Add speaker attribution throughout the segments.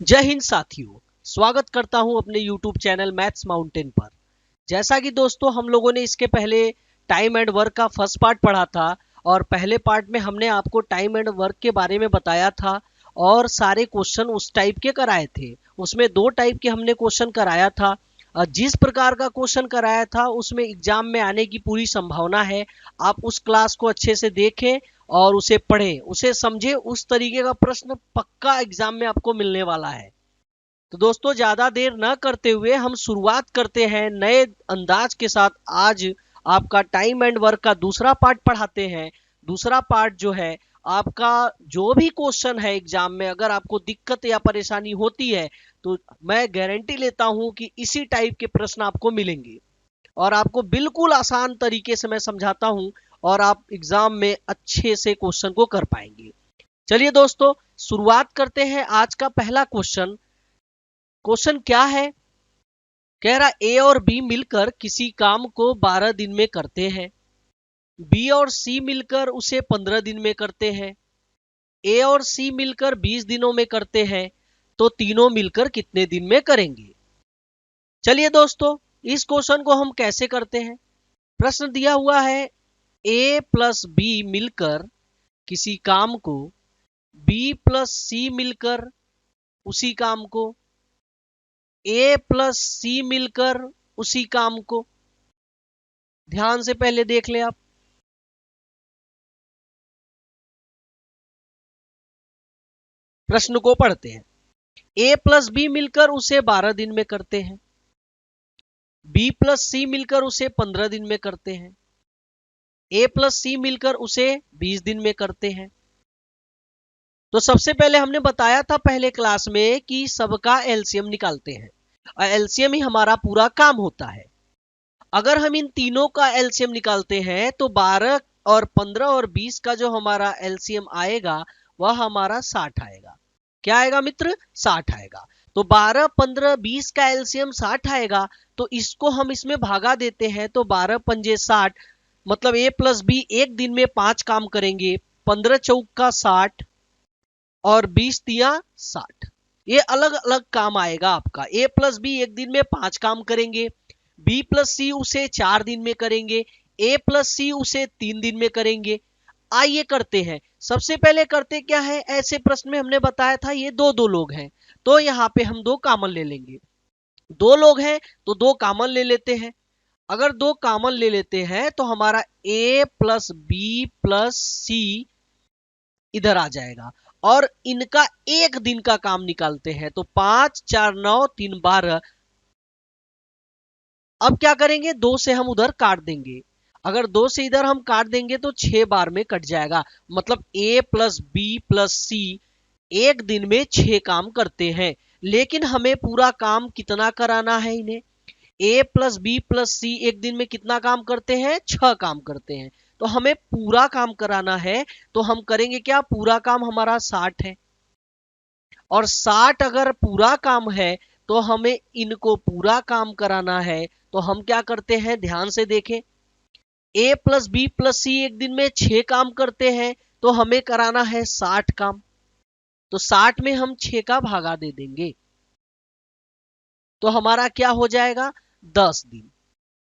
Speaker 1: जय हिंद साथियों, स्वागत करता हूं अपने YouTube चैनल मैथ्स माउंटेन पर। जैसा कि दोस्तों हम लोगों ने इसके पहले टाइम एंड वर्क का फर्स्ट पार्ट पढ़ा था और पहले पार्ट में हमने आपको टाइम एंड वर्क के बारे में बताया था और सारे क्वेश्चन उस टाइप के कराए थे। उसमें दो टाइप के हमने क्वेश्चन कराया था। जिस प्रकार का क्वेश्चन कराया था उसमें एग्जाम में आने की पूरी संभावना है। आप उस क्लास को अच्छे से देखें और उसे पढ़ें, उसे समझें। उस तरीके का प्रश्न पक्का एग्जाम में आपको मिलने वाला है। तो दोस्तों ज्यादा देर न करते हुए हम शुरुआत करते हैं नए अंदाज के साथ। आज आपका टाइम एंड वर्क का दूसरा पार्ट पढ़ाते हैं। दूसरा पार्ट जो है आपका, जो भी क्वेश्चन है एग्जाम में, अगर आपको दिक्कत या परेशानी होती है तो मैं गारंटी लेता हूं कि इसी टाइप के प्रश्न आपको मिलेंगे और आपको बिल्कुल आसान तरीके से मैं समझाता हूं और आप एग्जाम में अच्छे से क्वेश्चन को कर पाएंगे। चलिए दोस्तों शुरुआत करते हैं आज का पहला क्वेश्चन। क्वेश्चन क्या है? कह रहा ए और बी मिलकर किसी काम को 12 दिन में करते हैं। बी और सी मिलकर उसे 15 दिन में करते हैं। ए और सी मिलकर 20 दिनों में करते हैं। तो तीनों मिलकर कितने दिन में करेंगे? चलिए दोस्तों इस क्वेश्चन को हम कैसे करते हैं। प्रश्न दिया हुआ है ए प्लस बी मिलकर किसी काम को, बी प्लस सी मिलकर उसी काम को, ए प्लस सी मिलकर उसी काम को। ध्यान से पहले देख ले आप। प्रश्न को पढ़ते हैं। ए प्लस बी मिलकर उसे 12 दिन में करते हैं। बी प्लस सी मिलकर उसे 15 दिन में करते हैं। ए प्लस सी मिलकर उसे 20 दिन में करते हैं। तो सबसे पहले हमने बताया था पहले क्लास में कि सबका एलसीएम निकालते हैं और एलसीएम ही हमारा पूरा काम होता है। अगर हम इन तीनों का एलसीएम निकालते हैं तो 12 और 15 और 20 का जो हमारा एलसीएम आएगा वह हमारा 60 आएगा। क्या आएगा मित्र? 60 आएगा। तो 12, 15, 20 का एलसीएम 60 आएगा। तो इसको हम इसमें भागा देते हैं तो 12 पंजे 60, मतलब ए प्लस बी एक दिन में 5 काम करेंगे। 15 चौका 60 और 20 तिया 60। ये अलग अलग काम आएगा आपका। ए प्लस बी एक दिन में 5 काम करेंगे। बी प्लस सी उसे 4 दिन में करेंगे। ए प्लस सी उसे 3 दिन में करेंगे। आइए करते हैं। सबसे पहले करते क्या है, ऐसे प्रश्न में हमने बताया था ये दो दो लोग हैं तो यहाँ पे हम दो कॉमन ले लेंगे। दो लोग हैं तो दो कॉमन ले लेते हैं। अगर दो कॉमन ले लेते हैं तो हमारा ए प्लस बी प्लस सी इधर आ जाएगा और इनका एक दिन का काम निकालते हैं। तो 5 4 9 3 12। अब क्या करेंगे, दो से हम उधर काट देंगे। अगर दो से इधर हम काट देंगे तो 6 बार में कट जाएगा। मतलब ए प्लस बी प्लस सी एक दिन में 6 काम करते हैं। लेकिन हमें पूरा काम कितना कराना है इन्हें? ए प्लस बी प्लस सी एक दिन में कितना काम करते हैं? 6 काम करते हैं। तो हमें पूरा काम कराना है तो हम करेंगे क्या, पूरा काम हमारा 60 है और 60 अगर पूरा काम है तो हमें इनको पूरा काम कराना है। तो हम क्या करते हैं, ध्यान से देखें। ए प्लस बी प्लस सी एक दिन में 6 काम करते हैं तो हमें कराना है 60 काम। तो 60 में हम 6 का भागा दे देंगे तो हमारा क्या हो जाएगा, 10 दिन।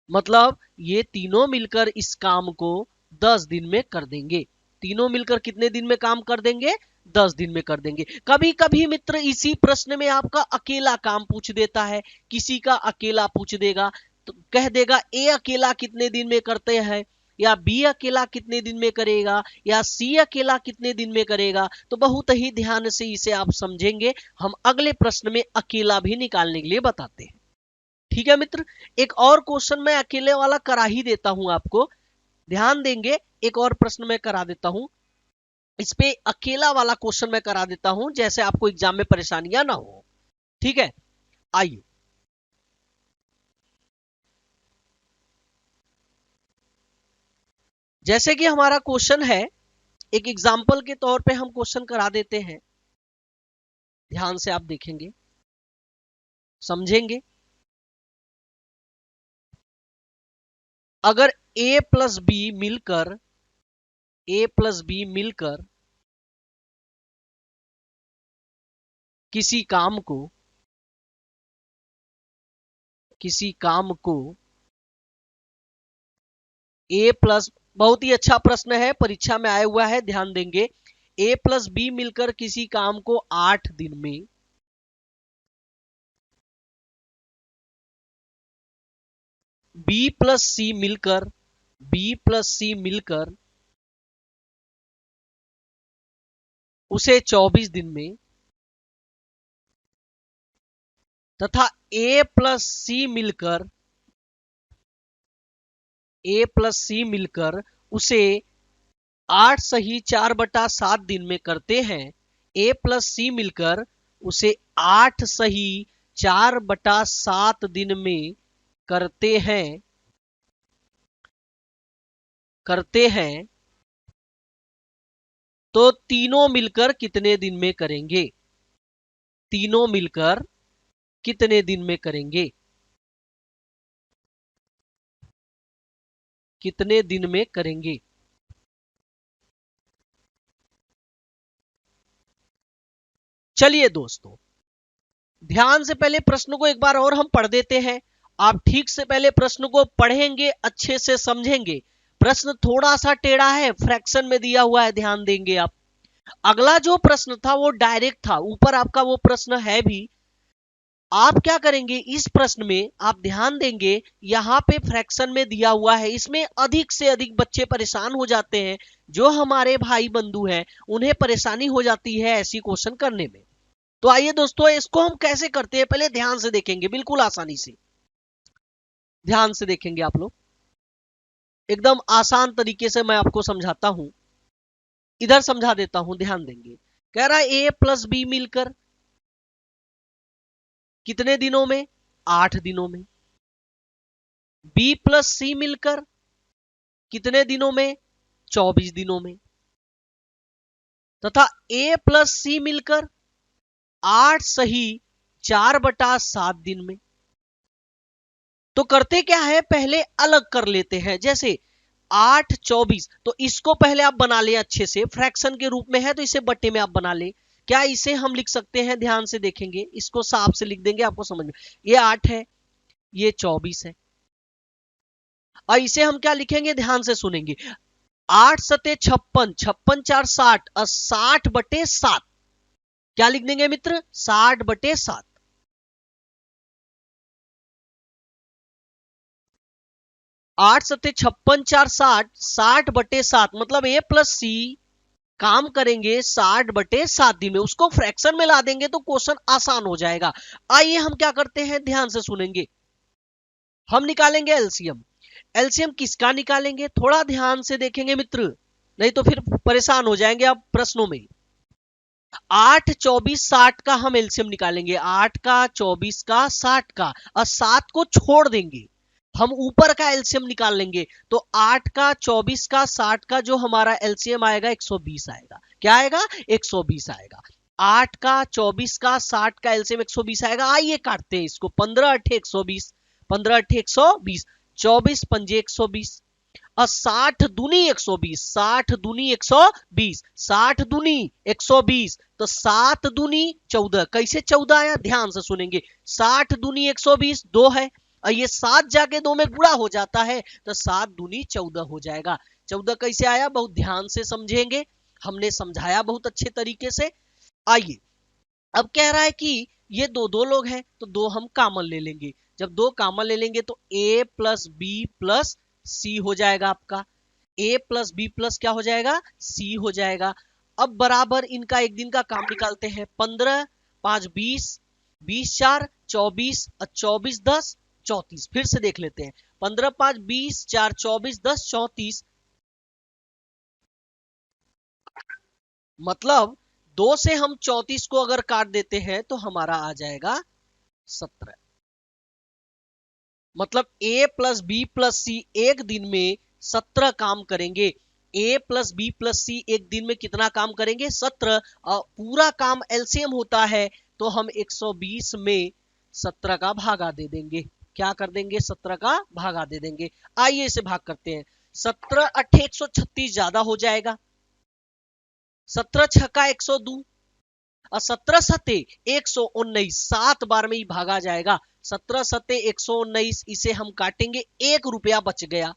Speaker 1: मतलब ये तीनों मिलकर इस काम को 10 दिन में कर देंगे। तीनों मिलकर कितने दिन में काम कर देंगे? 10 दिन में कर देंगे। कभी कभी मित्र इसी प्रश्न में आपका अकेला काम पूछ देता है, किसी का अकेला पूछ देगा तो कह देगा ए अकेला कितने दिन में करते हैं, या बी अकेला कितने दिन में करेगा, या सी अकेला कितने दिन में करेगा। तो बहुत ही ध्यान से इसे आप समझेंगे। हम अगले प्रश्न में अकेला भी निकालने के लिए बताते हैं। ठीक है मित्र, एक और क्वेश्चन मैं अकेले वाला करा ही देता हूं आपको। ध्यान देंगे, एक और प्रश्न मैं करा देता हूं। इस पे अकेला वाला क्वेश्चन मैं करा देता हूं जैसे आपको एग्जाम में परेशानियां ना हो। ठीक है, आइए। जैसे कि हमारा क्वेश्चन है, एक एग्जाम्पल के तौर पे हम क्वेश्चन करा देते हैं। ध्यान से आप देखेंगे, समझेंगे। अगर ए प्लस बी मिलकर, ए प्लस बी मिलकर किसी काम को ए प्लस, बहुत ही अच्छा प्रश्न है, परीक्षा में आया हुआ है, ध्यान देंगे। ए प्लस बी मिलकर किसी काम को 8 दिन में, बी प्लस सी मिलकर उसे 24 दिन में, तथा ए प्लस सी मिलकर उसे 8 सही 4/7 दिन में करते हैं। ए प्लस सी मिलकर उसे 8 सही 4/7 दिन में करते हैं तो तीनों मिलकर कितने दिन में करेंगे? तीनों मिलकर कितने दिन में करेंगे? कितने दिन में करेंगे? चलिए दोस्तों, ध्यान से पहले प्रश्न को एक बार और हम पढ़ देते हैं। आप ठीक से पहले प्रश्न को पढ़ेंगे, अच्छे से समझेंगे। प्रश्न थोड़ा सा टेढ़ा है, फ्रैक्शन में दिया हुआ है, ध्यान देंगे आप। अगला जो प्रश्न था वो डायरेक्ट था, ऊपर आपका वो प्रश्न है भी। आप क्या करेंगे, इस प्रश्न में आप ध्यान देंगे, यहाँ पे फ्रैक्शन में दिया हुआ है, इसमें अधिक से अधिक बच्चे परेशान हो जाते हैं। जो हमारे भाई बंधु हैं उन्हें परेशानी हो जाती है ऐसी क्वेश्चन करने में। तो आइए दोस्तों, इसको हम कैसे करते हैं पहले ध्यान से देखेंगे, बिल्कुल आसानी से ध्यान से देखेंगे आप लोग। एकदम आसान तरीके से मैं आपको समझाता हूं, इधर समझा देता हूं, ध्यान देंगे। कह रहा है ए प्लस बी मिलकर कितने दिनों में? 8 दिनों में। बी प्लस सी मिलकर कितने दिनों में? 24 दिनों में। तथा ए प्लस सी मिलकर 8 सही 4/7 दिन में। तो करते क्या है, पहले अलग कर लेते हैं। जैसे 8 24, तो इसको पहले आप बना ले अच्छे से, फ्रैक्शन के रूप में है तो इसे बट्टे में आप बना ले। क्या इसे हम लिख सकते हैं? ध्यान से देखेंगे, इसको साफ से लिख देंगे, आपको समझ में। ये 8 है, ये 24 है, और इसे हम क्या लिखेंगे, ध्यान से सुनेंगे। 8 सते 56, 56 4 60, और 60/7 क्या लिख देंगे मित्र? 60/7। 8 सते 56 4 60, 60/7 मतलब ए प्लस सी काम करेंगे 60/7 दिन में, उसको फ्रैक्शन में ला देंगे तो क्वेश्चन आसान हो जाएगा। आइए हम क्या करते हैं, ध्यान से सुनेंगे। हम निकालेंगे एलसीएम। एलसीएम किसका निकालेंगे, थोड़ा ध्यान से देखेंगे मित्र, नहीं तो फिर परेशान हो जाएंगे आप प्रश्नों में। 8 24 60 का हम एलसीएम निकालेंगे, 8 का 24 का 60 का, और 7 को छोड़ देंगे। हम ऊपर का एलसीएम निकाल लेंगे, तो 8 का 24 का 60 का जो हमारा एलसीएम आएगा 120 आएगा। क्या आएगा? 120 आएगा। 8 का 24 का 60 का एलसीएम 120 आएगा। आइए काटते हैं इसको, 15 8 120, 15 8 120, 24 पंजे 120, और 60 दूनी 120, 60 दूनी 120, 60 दूनी 120, तो 7 दूनी 14। कैसे 14 आया, ध्यान से सुनेंगे। 60 दूनी 120 2 है, और ये 7 जाके 2 में गुणा हो जाता है, तो 7 दूनी 14 हो जाएगा। 14 कैसे आया, बहुत ध्यान से समझेंगे, हमने समझाया बहुत अच्छे तरीके से। आइए, अब कह रहा है कि ये दो दो लोग हैं, तो 2 हम कॉमन ले लेंगे। जब 2 कॉमन ले लेंगे तो a प्लस बी प्लस सी हो जाएगा आपका। a प्लस बी प्लस क्या हो जाएगा? सी हो जाएगा। अब बराबर इनका एक दिन का काम निकालते हैं। 15 5 20, 20 4 24, और 24 10 34। फिर से देख लेते हैं, 15 5 20 4 24 10 34, मतलब 2 से हम 34 को अगर काट देते हैं तो हमारा आ जाएगा 17। मतलब a प्लस बी प्लस सी एक दिन में 17 काम करेंगे। a प्लस बी प्लस सी एक दिन में कितना काम करेंगे? 17। और पूरा काम एलसीएम होता है, तो हम 120 में 17 का भागा दे देंगे। क्या कर देंगे? 17 का भागा दे देंगे। आइए इसे भाग करते हैं। 17 8 136 ज्यादा हो जाएगा, 17 छक्का 102, और 17 सत्ते 119, 7 बार में ही भागा जाएगा। 17 सत्ते 119, इसे हम काटेंगे, 1 रुपया बच गया।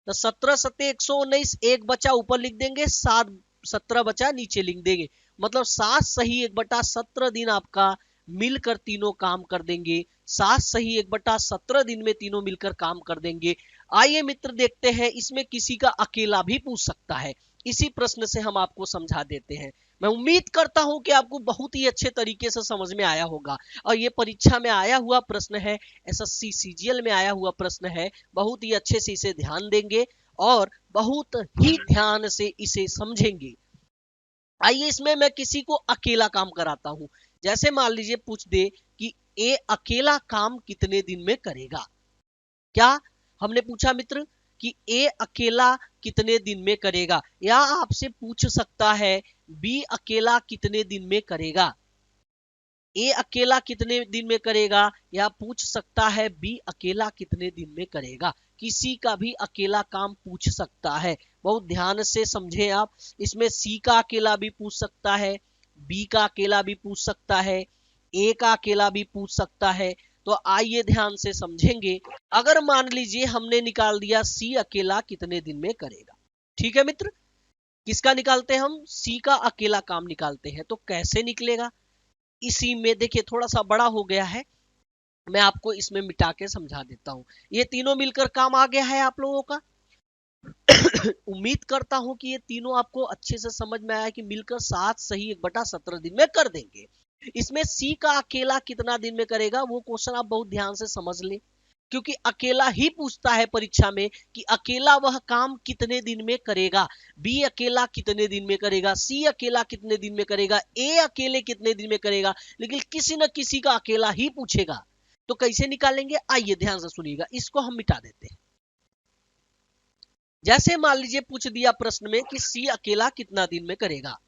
Speaker 1: तो 17 सत्ते 119, 1 बचा ऊपर लिख देंगे, 7 17 बचा नीचे लिख देंगे। मतलब 7 सही 1/17 दिन आपका मिलकर तीनों काम कर देंगे। 7 सही 1/17 दिन में तीनों मिलकर काम कर देंगे। आइए मित्र देखते हैं, इसमें किसी का अकेला भी पूछ सकता है। इसी प्रश्न से हम आपको समझा देते हैं। मैं उम्मीद करता हूं कि आपको बहुत ही अच्छे तरीके से समझ में आया होगा। और ये परीक्षा में आया हुआ प्रश्न है, एसएससी सीजीएल में आया हुआ प्रश्न है। बहुत ही अच्छे से इसे ध्यान देंगे और बहुत ही ध्यान से इसे समझेंगे। आइए इसमें मैं किसी को अकेला काम कराता हूं। जैसे मान लीजिए पूछ दे कि ए अकेला काम कितने दिन में करेगा। क्या हमने पूछा मित्र कि ए अकेला कितने दिन में करेगा, या आपसे पूछ सकता है बी अकेला कितने दिन में करेगा। ए अकेला कितने दिन में करेगा, या पूछ सकता है बी अकेला कितने दिन में करेगा। किसी का भी अकेला काम पूछ सकता है। बहुत ध्यान से समझें आप। इसमें सी का अकेला भी पूछ सकता है, बी का अकेला भी पूछ सकता है, ए का अकेला भी पूछ सकता है। तो आइए ध्यान से समझेंगे। अगर मान लीजिए हमने निकाल दिया सी अकेला कितने दिन में करेगा। ठीक है मित्र, किसका निकालते हैं हम, सी का अकेला काम निकालते हैं। तो कैसे निकलेगा, इसी में देखिए थोड़ा सा बड़ा हो गया है, मैं आपको इसमें मिटा के समझा देता हूं। ये तीनों मिलकर काम आ गया है आप लोगों का। उम्मीद करता हूं कि ये तीनों आपको अच्छे से समझ में आया कि मिलकर 7 सही 1/17 दिन में कर देंगे। इसमें सी का अकेला कितना दिन में करेगा, वो क्वेश्चन आप बहुत ध्यान से समझ ले, क्योंकि अकेला ही पूछता है परीक्षा में कि अकेला वह काम कितने दिन में करेगा। बी अकेला कितने दिन में करेगा, सी अकेला कितने दिन में करेगा, ए अकेले कितने दिन में करेगा, लेकिन किसी न किसी का अकेला ही पूछेगा। तो कैसे निकालेंगे, आइए ध्यान से सुनिएगा। इसको हम मिटा देते हैं। जैसे मान लीजिए पूछ दिया प्रश्न में कि सी अकेला कितना दिन में करेगा।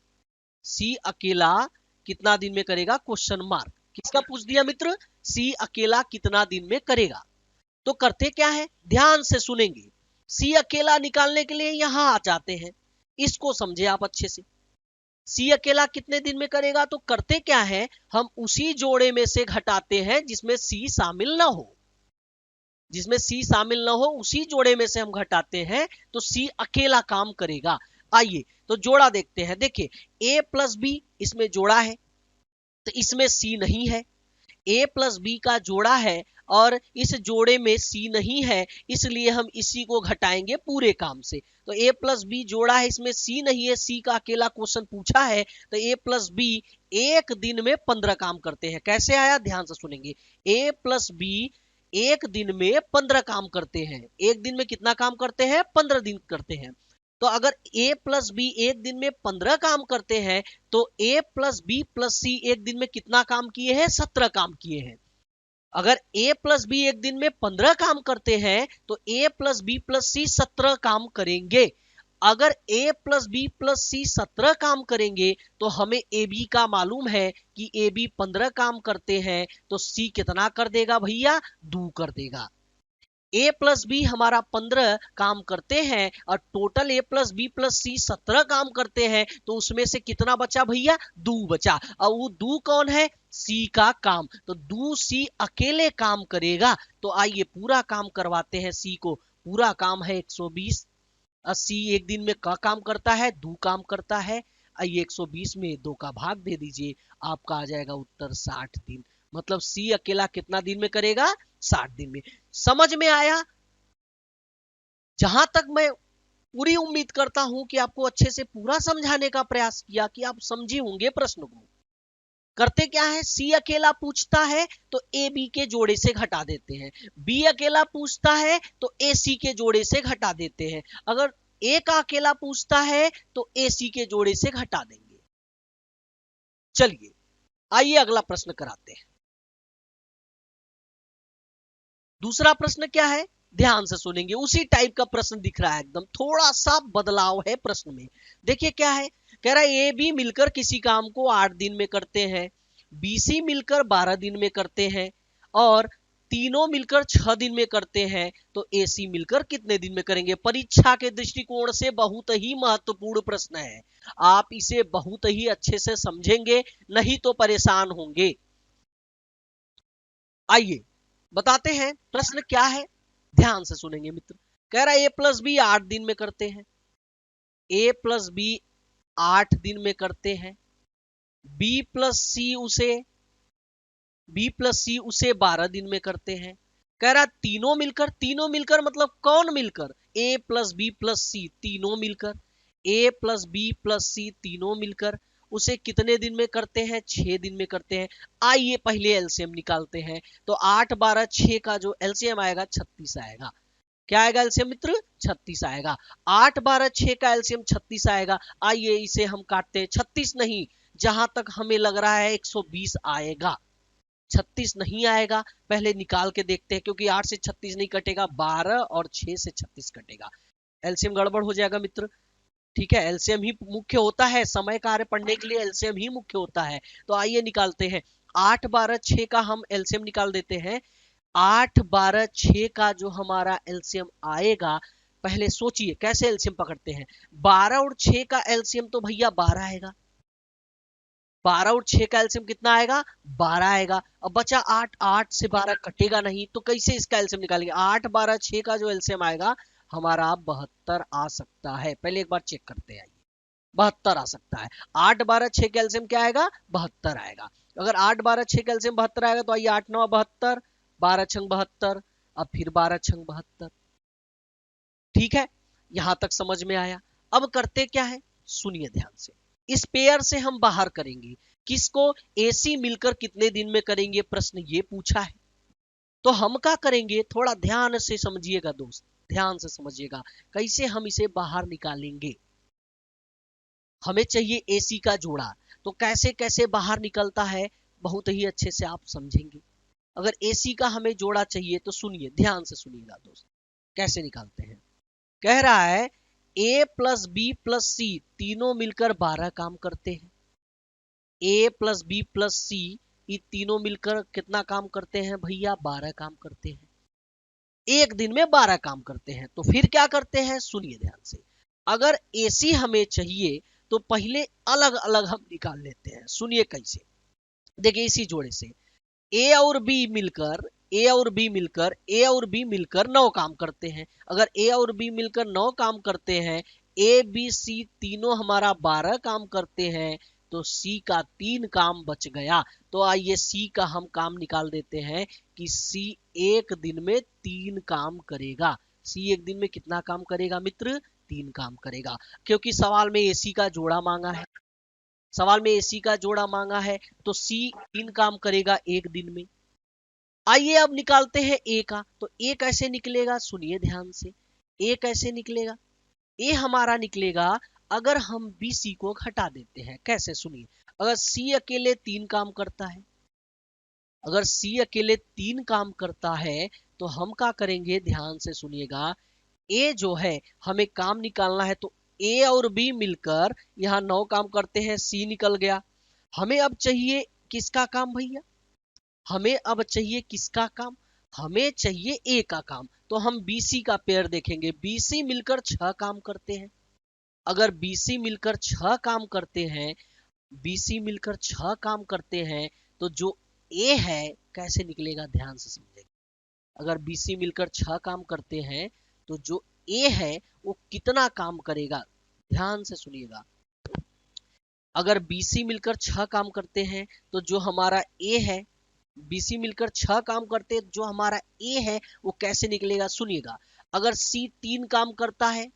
Speaker 1: सी अकेला कितना दिन में करेगा, क्वेश्चन मार्क। किसका पूछ दिया मित्र, सी अकेला कितना दिन में करेगा। तो करते क्या है, ध्यान से सुनेंगे। सी अकेला निकालने के लिए यहां आ जाते हैं, इसको समझे आप अच्छे से। सी अकेला कितने दिन में करेगा, तो करते क्या है, हम उसी जोड़े में से घटाते हैं जिसमें सी शामिल ना हो। जिसमें सी शामिल ना हो उसी जोड़े में से हम घटाते हैं, तो सी अकेला काम करेगा। आइए तो जोड़ा देखते हैं। देखिए ए प्लस बी इसमें जोड़ा है, तो इसमें सी नहीं है। ए प्लस बी का जोड़ा है और इस जोड़े में सी नहीं है, इसलिए हम इसी को घटाएंगे पूरे काम से। तो ए प्लस बी जोड़ा है, इसमें सी नहीं है, सी का अकेला क्वेश्चन पूछा है। तो ए प्लस बी एक दिन में 15 काम करते हैं। कैसे आया, ध्यान से सुनेंगे। ए प्लस बी एक दिन में 15 काम करते हैं। एक दिन में कितना काम करते हैं, 15 दिन करते हैं। तो अगर ए प्लस बी एक दिन में 15 काम करते हैं, तो ए प्लस बी प्लस सी एक दिन में कितना काम किए हैं, 17 काम किए हैं। अगर ए प्लस बी एक दिन में 15 काम करते हैं, तो ए प्लस बी प्लस सी 17 काम करेंगे। अगर ए प्लस बी प्लस सी 17 काम करेंगे, तो हमें ए बी का मालूम है कि ए बी 15 काम करते हैं, तो सी कितना कर देगा भैया, 2 कर देगा। ए प्लस बी हमारा 15 काम करते हैं और total A plus B plus सी 17 काम करते हैं, तो उसमें से कितना बचा भैया, 2 बचा। और वो 2 कौन है, सी का काम। तो 2 सी अकेले काम करेगा। तो आइए पूरा काम करवाते हैं सी को। पूरा काम है 120। सी एक दिन में का काम करता है, 2 काम करता है। आइए 120 में 2 का भाग दे दीजिए, आपका आ जाएगा उत्तर 60 दिन। मतलब सी अकेला कितना दिन में करेगा, 60 दिन में। समझ में आया। जहां तक मैं पूरी उम्मीद करता हूं कि आपको अच्छे से पूरा समझाने का प्रयास किया, कि आप समझे होंगे प्रश्न को। करते क्या है, सी अकेला पूछता है तो ए बी के जोड़े से घटा देते हैं। बी अकेला पूछता है तो ए सी के जोड़े से घटा देते हैं। अगर ए का अकेला पूछता है तो ए सी के जोड़े से घटा देंगे। चलिए आइए अगला प्रश्न कराते हैं। दूसरा प्रश्न क्या है, ध्यान से सुनेंगे। उसी टाइप का प्रश्न दिख रहा है, एकदम थोड़ा सा बदलाव है प्रश्न में। देखिए क्या है, कह रहा है ए बी मिलकर किसी काम को 8 दिन में करते हैं, बी सी मिलकर 12 दिन में करते हैं, और तीनों मिलकर 6 दिन में करते हैं तो एसी मिलकर कितने दिन में करेंगे। परीक्षा के दृष्टिकोण से बहुत ही महत्वपूर्ण प्रश्न है, आप इसे बहुत ही अच्छे से समझेंगे, नहीं तो परेशान होंगे। आइए बताते हैं प्रश्न क्या है, ध्यान से सुनेंगे मित्र। कह रहा है ए प्लस बी 8 दिन में करते हैं, ए प्लस बी 8 दिन में करते हैं, बी प्लस सी उसे 12 दिन में करते हैं। कह रहा तीनों मिलकर मतलब कौन मिलकर, ए प्लस बी प्लस सी तीनों मिलकर, ए प्लस बी प्लस सी तीनों मिलकर उसे कितने दिन में करते हैं, 6 दिन में करते हैं। आइए पहले एलसीएम निकालते हैं। तो 8 12 6 का जो एलसीएम आएगा 36 आएगा। क्या आएगा एलसीएम मित्र, 36 आएगा। 8 12 6 का एलसीएम 36 आएगा। आइए इसे हम काटते हैं, 36 नहीं, जहां तक हमें लग रहा है 120 आएगा, 36 नहीं आएगा। पहले निकाल के देखते हैं, क्योंकि 8 से 36 नहीं कटेगा, 12 और 6 से 36 कटेगा, एलसीएम गड़बड़ हो जाएगा मित्र। ठीक है, एलसीएम ही मुख्य होता है, समय कार्य पढ़ने के लिए एलसीएम ही मुख्य होता है। तो आइए निकालते हैं, 8 12 6 का हम एलसीएम निकाल देते हैं। 8 12 6 का जो हमारा एलसीएम आएगा, पहले सोचिए कैसे एलसीएम पकड़ते हैं। 12 और 6 का एलसीएम तो भैया 12 आएगा, 12 और 6 का एलसीएम कितना आएगा, 12 आएगा। अब बचा 8, 8 से 12 कटेगा नहीं, तो कैसे इसका एलसीएम निकालेंगे। 8 12 6 का जो एलसीएम आएगा हमारा 72 आ सकता है। पहले एक बार चेक करते हैं, 72 आ सकता है। 8 12 6 का एलसीएम क्या आएगा, 72 आएगा। अगर 8 12 6 का एलसीएम 72 आएगा तो आइए 8 9 72, 12 छंग 72, अब फिर 12 छंग 72। ठीक है, यहां तक समझ में आया। अब करते क्या है, सुनिए ध्यान से। इस पेयर से हम बाहर करेंगे किसको, एसी मिलकर कितने दिन में करेंगे, प्रश्न ये पूछा है। तो हम क्या करेंगे, थोड़ा ध्यान से समझिएगा दोस्त, ध्यान से समझिएगा कैसे हम इसे बाहर निकालेंगे। हमें चाहिए एसी का जोड़ा, तो कैसे कैसे बाहर निकलता है बहुत ही अच्छे से आप समझेंगे। अगर एसी का हमें जोड़ा चाहिए तो सुनिए, ध्यान से सुनिएगा दोस्त, कैसे निकालते हैं। कह रहा है ए प्लस बी प्लस सी तीनों मिलकर 12 काम करते हैं। ए प्लस बी प्लस सी ये तीनों मिलकर कितना काम करते हैं भैया, 12 काम करते हैं। एक दिन में 12 काम करते हैं। तो फिर क्या करते हैं, सुनिए ध्यान से। अगर एसी हमें चाहिए तो पहले अलग अलग हम निकाल लेते हैं। सुनिए कैसे, देखिए इसी जोड़े से ए और बी मिलकर, ए और बी मिलकर, ए और बी मिलकर 9 काम करते हैं। अगर ए और बी मिलकर 9 काम करते हैं, ए बी सी तीनों हमारा 12 काम करते हैं, तो सी का 3 काम बच गया। तो आइए सी का हम काम निकाल देते हैं कि सी एक दिन में 3 काम करेगा। सी एक दिन में कितना काम करेगा मित्र, 3 काम करेगा। क्योंकि सवाल में एसी का जोड़ा मांगा है, सवाल में एसी का जोड़ा मांगा है, तो सी 3 काम करेगा एक दिन में। आइए अब निकालते हैं ए का। तो ए कैसे निकलेगा, सुनिए ध्यान से। ए कैसे निकलेगा, ए हमारा निकलेगा अगर हम बी सी को हटा देते हैं। कैसे, सुनिए। अगर सी अकेले 3 काम करता है, अगर सी अकेले 3 काम करता है तो हम क्या करेंगे, ध्यान से सुनिएगा। ए जो है हमें काम निकालना है, तो ए और बी मिलकर यहाँ 9 काम करते हैं, सी निकल गया। हमें अब चाहिए किसका काम भैया, हमें अब चाहिए किसका काम, हमें चाहिए ए का काम। तो हम बीसी का पेयर देखेंगे, बीसी मिलकर 6 काम करते हैं। अगर बीसी मिलकर 6 काम करते हैं, बीसी मिलकर 6 काम करते हैं, तो जो ए है कैसे निकलेगा, ध्यान से समझेंगे। अगर बीसी मिलकर 6 काम करते हैं तो जो ए है वो कितना काम करेगा, ध्यान से सुनिएगा। अगर बीसी मिलकर 6 काम करते हैं तो जो हमारा ए है, बीसी मिलकर 6 काम करते हैं, जो हमारा ए है वो कैसे निकलेगा, सुनिएगा। अगर सी 3 काम करता है,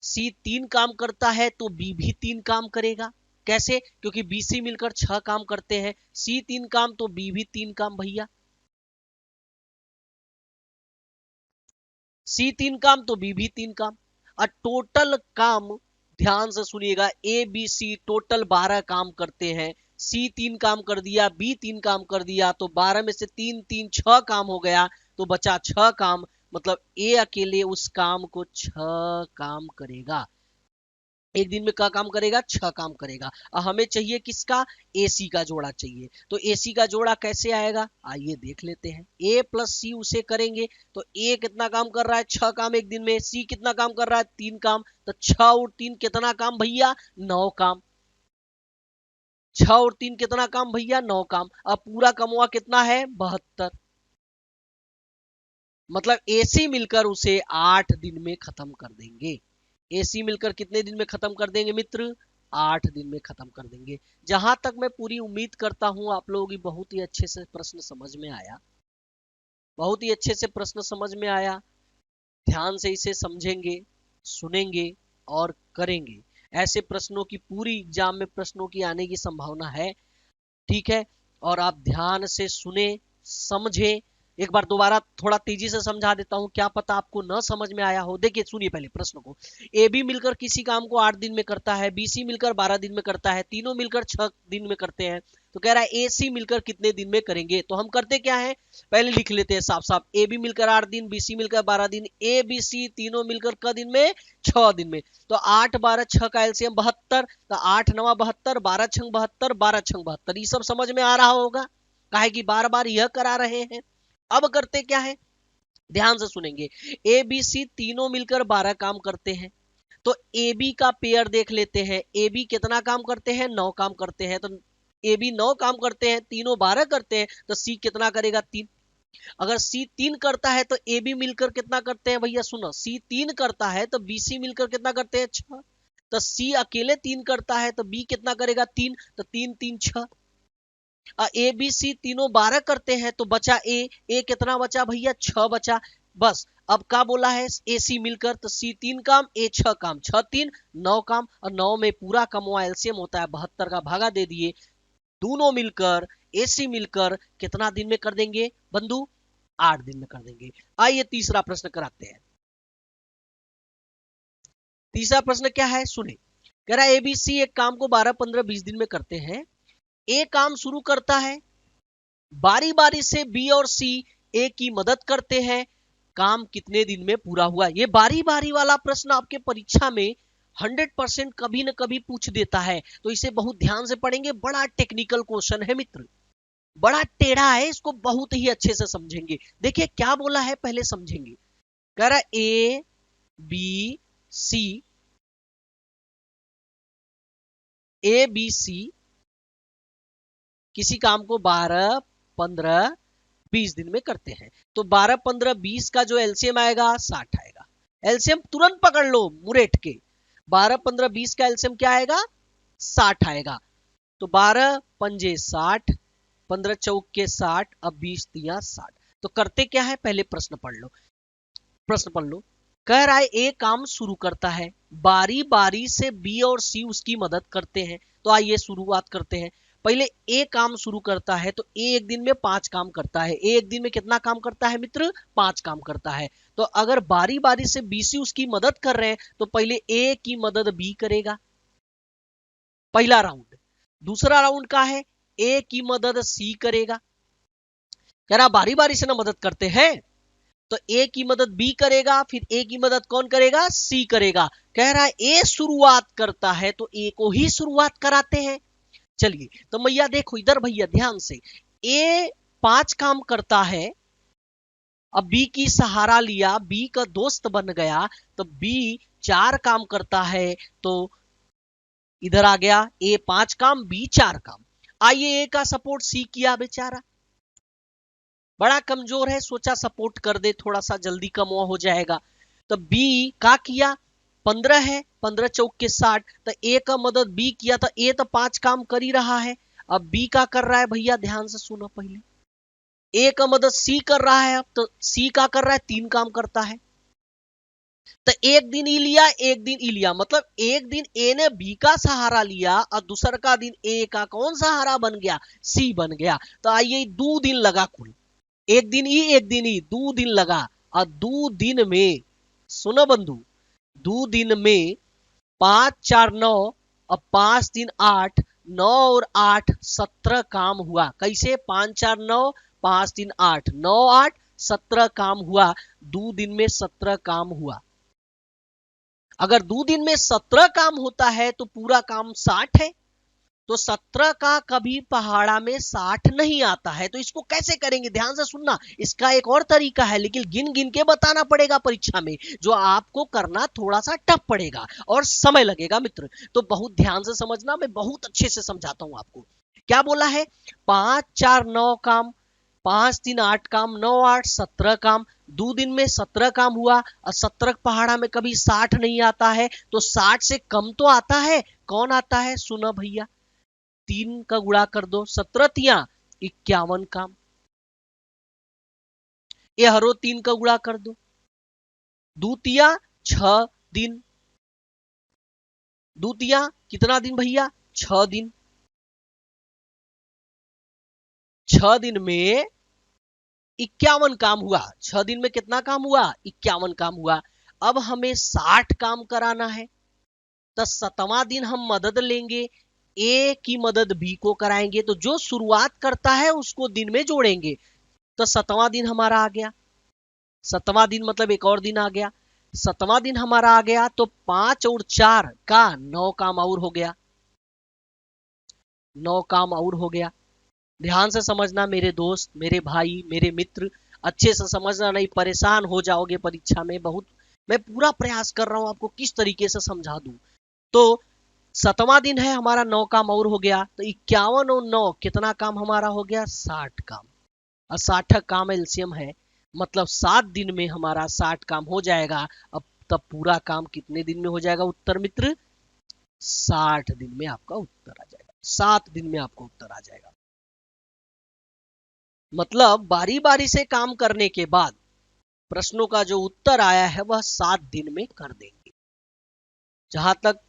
Speaker 1: सी 3 काम करता है तो बी भी 3 काम करेगा। कैसे, क्योंकि बीसी मिलकर 6 काम करते हैं, सी 3 काम तो बी भी 3 काम भैया, सी 3 काम तो बी भी 3 काम। और टोटल काम, ध्यान से सुनिएगा, ए बी सी टोटल 12 काम करते हैं। सी 3 काम कर दिया, बी 3 काम कर दिया, तो 12 में से 3 3 6 काम हो गया, तो बचा 6 काम। मतलब ए अकेले उस काम को 6 काम करेगा। एक दिन में क्या काम करेगा, 6 काम करेगा। और हमें चाहिए किसका, AC का जोड़ा चाहिए। तो AC का जोड़ा कैसे आएगा, आइए देख लेते हैं। A प्लस C उसे करेंगे तो A कितना काम कर रहा है, 6 काम एक दिन में। C कितना काम कर रहा है, 3 काम। तो 6 और 3 कितना काम भैया, 9 काम। 6 और 3 कितना काम भैया, 9 काम। अब पूरा कमवा कितना है, 72। मतलब AC मिलकर उसे 8 दिन में खत्म कर देंगे। AC मिलकर कितने दिन में खत्म कर देंगे मित्र, 8 दिन में खत्म कर देंगे। जहां तक मैं पूरी उम्मीद करता हूं आप लोगों की बहुत ही अच्छे से प्रश्न समझ में आया, बहुत ही अच्छे से प्रश्न समझ में आया। ध्यान से इसे समझेंगे, सुनेंगे और करेंगे। ऐसे प्रश्नों की पूरी एग्जाम में प्रश्नों की आने की संभावना है, ठीक है। और आप ध्यान से सुने, समझे। एक बार दोबारा थोड़ा तेजी से समझा देता हूं, क्या पता आपको न समझ में आया हो। देखिए सुनिए पहले प्रश्न को। ए बी मिलकर किसी काम को 8 दिन में करता है, बी सी मिलकर 12 दिन में करता है, तीनों मिलकर 6 दिन में करते हैं। तो कह रहा है ए सी मिलकर कितने दिन में करेंगे। तो हम करते क्या है, पहले लिख लेते हैं साफ साफ। ए बी मिलकर 8 दिन, बी सी मिलकर 12 दिन, ए बी सी तीनों मिलकर क दिन में, 6 दिन में। तो 8 12 6 का एलसीएम 72। तो 8 9 72, 12 छंग 72, 12 छंग 72। ये सब समझ में आ रहा होगा, काहे कि बार बार यह करा रहे हैं। अब करते क्या है, ध्यान से सुनेंगे। ए बी सी तीनों मिलकर 12 काम करते हैं। तो ए बी का पेयर देख लेते हैं। ए बी कितना काम करते हैं, 9 काम करते हैं। तो ए बी 9 काम करते हैं, तीनों 12 करते हैं। तो सी कितना करेगा, 3। अगर सी 3 करता है तो ए बी मिलकर कितना करते हैं भैया, सुनो। सी 3 करता है तो बी सी मिलकर कितना करते हैं, 6। तो सी अकेले 3 करता है तो बी कितना करेगा, 3। तो 3 3 6। ए बी सी तीनों 12 करते हैं तो बचा ए कितना बचा भैया, 6 बचा। बस अब क्या बोला है, ए सी मिलकर। तो सी 3 काम, ए 6 काम, 6 3 9 काम। और 9 में पूरा कमवा एलसीएम होता है 72 का, भागा दे दिए। दोनों मिलकर, एसी मिलकर कितना दिन में कर देंगे बंधु, 8 दिन में कर देंगे। आइए तीसरा प्रश्न कराते हैं। तीसरा प्रश्न क्या है, सुने। कह रहा है एबीसी एक काम को 12 15 20 दिन में करते हैं। ए काम शुरू करता है, बारी बारी से बी और सी ए की मदद करते हैं। काम कितने दिन में पूरा हुआ। ये बारी बारी वाला प्रश्न आपके परीक्षा में 100% कभी न कभी पूछ देता है, तो इसे बहुत ध्यान से पढ़ेंगे। बड़ा टेक्निकल क्वेश्चन है मित्र, बड़ा टेढ़ा है, इसको बहुत ही अच्छे से समझेंगे। देखिए क्या बोला है, पहले समझेंगे। कह रहा A B C, A B C किसी काम को 12 15 20 दिन में करते हैं। तो 12 15 20 का जो एलसीएम आएगा 60 आएगा। एलसीएम तुरंत पकड़ लो मुरेट के। 12 15 20 का एलसीएम क्या आएगा, 60 आएगा। तो 12 पंजे 60, 15 चौके 60, अब 20 दिया 60। तो करते क्या है, पहले प्रश्न पढ़ लो। प्रश्न पढ़ लो। कह रहा है ए काम शुरू करता है, बारी बारी से बी और सी उसकी मदद करते हैं। तो आइए शुरुआत करते हैं। पहले ए काम शुरू करता है तो ए एक दिन में 5 काम करता है। ए एक दिन में कितना काम करता है मित्र, 5 काम करता है। तो अगर बारी बारी से बी सी उसकी मदद कर रहे हैं तो पहले ए की मदद बी करेगा, पहला राउंड। दूसरा राउंड का है, ए की मदद सी करेगा। कह रहा बारी बारी से ना मदद करते हैं, तो ए की मदद बी करेगा, फिर ए की मदद कौन करेगा, सी करेगा। कह रहा है ए शुरुआत करता है तो ए को ही शुरुआत कराते हैं। चलिए तो मैया देखो इधर भैया ध्यान से। ए 5 काम करता है, अब बी की सहारा लिया, बी का दोस्त बन गया। तो बी 4 काम करता है तो इधर आ गया ए 5 काम, बी 4 काम। आइए ए का सपोर्ट सी किया, बेचारा बड़ा कमजोर है, सोचा सपोर्ट कर दे, थोड़ा सा जल्दी कम हो जाएगा। तो बी का किया, 15 है, 15 चौक के 60। तो ए का मदद बी किया, तो ए तो 5 काम कर ही रहा है। अब बी का कर रहा है भैया, ध्यान से सुनो पहले। ए का मदद सी कर रहा है, अब तो सी का कर रहा है, 3 काम करता है। तो एक दिन ई लिया, एक दिन ई लिया, मतलब एक दिन ए ने बी का सहारा लिया और दूसर का दिन ए का कौन सहारा बन गया, सी बन गया। तो आइए 2 दिन लगा कुल, एक दिन ई एक दिन ई, 2 दिन लगा। और 2 दिन में, सुनो बंधु, 2 दिन में 5 4 9, अब 5 दिन 8, 9 और 8 17 काम हुआ। कैसे, 5 4 9, 5 दिन 8, 9 8 17 काम हुआ। 2 दिन में 17 काम हुआ। अगर 2 दिन में 17 काम होता है तो पूरा काम 60 है। तो 17 का कभी पहाड़ा में 60 नहीं आता है। तो इसको कैसे करेंगे, ध्यान से सुनना। इसका एक और तरीका है, लेकिन गिन गिन के बताना पड़ेगा परीक्षा में, जो आपको करना थोड़ा सा टफ पड़ेगा और समय लगेगा मित्र। तो बहुत ध्यान से समझना, मैं बहुत अच्छे से समझाता हूं आपको। क्या बोला है, 5 4 9 काम, 5 3 8 काम, 9 8 17 काम। 2 दिन में 17 काम हुआ और 17 पहाड़ा में कभी 60 नहीं आता है। तो 60 से कम तो आता है, कौन आता है, सुना भैया, 3 का गुणा कर दो, 17 तिया 51 काम। ये हरो 3 का गुणा कर दो, 2 तिया 6 दिन, 2 तिया कितना दिन भैया, 6 दिन। 6 दिन में 51 काम हुआ। 6 दिन में कितना काम हुआ, 51 काम हुआ। अब हमें 60 काम कराना है। तो 7वां दिन हम मदद लेंगे, ए की मदद बी को कराएंगे। तो जो शुरुआत करता है उसको दिन में जोड़ेंगे। तो 7वां दिन हमारा आ गया। 7वां दिन मतलब एक और दिन आ गया। 7वां दिन हमारा आ गया तो 5 और 4 का 9 काम और हो गया। 9 काम और हो गया। ध्यान से समझना मेरे दोस्त, मेरे भाई, मेरे मित्र, अच्छे से समझना, नहीं परेशान हो जाओगे परीक्षा में। बहुत मैं पूरा प्रयास कर रहा हूं आपको किस तरीके से समझा दूं। तो 7वां दिन है हमारा, 9 काम और हो गया। तो 51 और 9 कितना काम हमारा हो गया, 60 काम। और 60 काम एलसीएम है, मतलब 7 दिन में हमारा 60 काम हो जाएगा। अब तब पूरा काम कितने दिन में हो जाएगा उत्तर मित्र, 60 दिन में आपका उत्तर आ जाएगा। 7 दिन में आपको उत्तर आ जाएगा। मतलब बारी बारी से काम करने के बाद प्रश्नों का जो उत्तर आया है वह 7 दिन में कर देंगे। जहां तक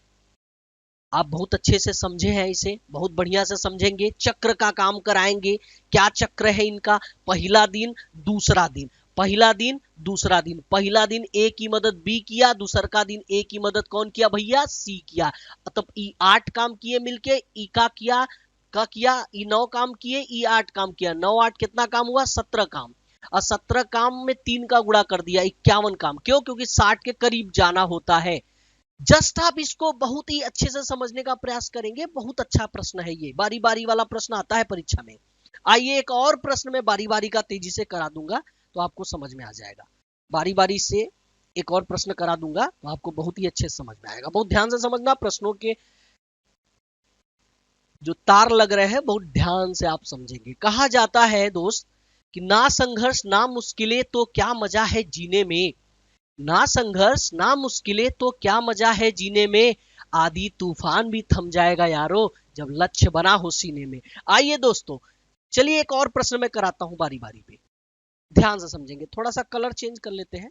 Speaker 1: आप बहुत अच्छे से समझे हैं, इसे बहुत बढ़िया से समझेंगे। चक्र का काम कराएंगे। क्या चक्र है इनका, पहला दिन दूसरा दिन, पहला दिन दूसरा दिन। पहला दिन ए की मदद बी किया, दूसरा का दिन ए की मदद कौन किया भैया, सी किया। तब ई 8 काम किए मिलके, ई का किया, का किया, ई 9 काम किए, ई 8 काम किया। 9 8 कितना काम हुआ, 17 काम। और 17 काम में 3 का गुणा कर दिया, 51 काम। क्यों, क्योंकि 60 के करीब जाना होता है। जस्ट आप इसको बहुत ही अच्छे से समझने का प्रयास करेंगे। बहुत अच्छा प्रश्न है ये, बारी बारी वाला प्रश्न आता है परीक्षा में। आइए एक और प्रश्न में बारी बारी का तेजी से करा दूंगा तो आपको समझ में आ जाएगा। बारी बारी से एक और प्रश्न करा दूंगा तो आपको बहुत ही अच्छे से समझ में आएगा। बहुत ध्यान से समझना, प्रश्नों के जो तार लग रहे हैं बहुत ध्यान से आप समझेंगे। कहा जाता है दोस्त कि ना संघर्ष ना मुश्किलें तो क्या मजा है जीने में, ना संघर्ष ना मुश्किलें तो क्या मजा है जीने में, आदि तूफान भी थम जाएगा यारो जब लक्ष्य बना हो सीने में। आइए दोस्तों, चलिए एक और प्रश्न मैं कराता हूं बारी बारी पे, ध्यान से समझेंगे। थोड़ा सा कलर चेंज कर लेते हैं।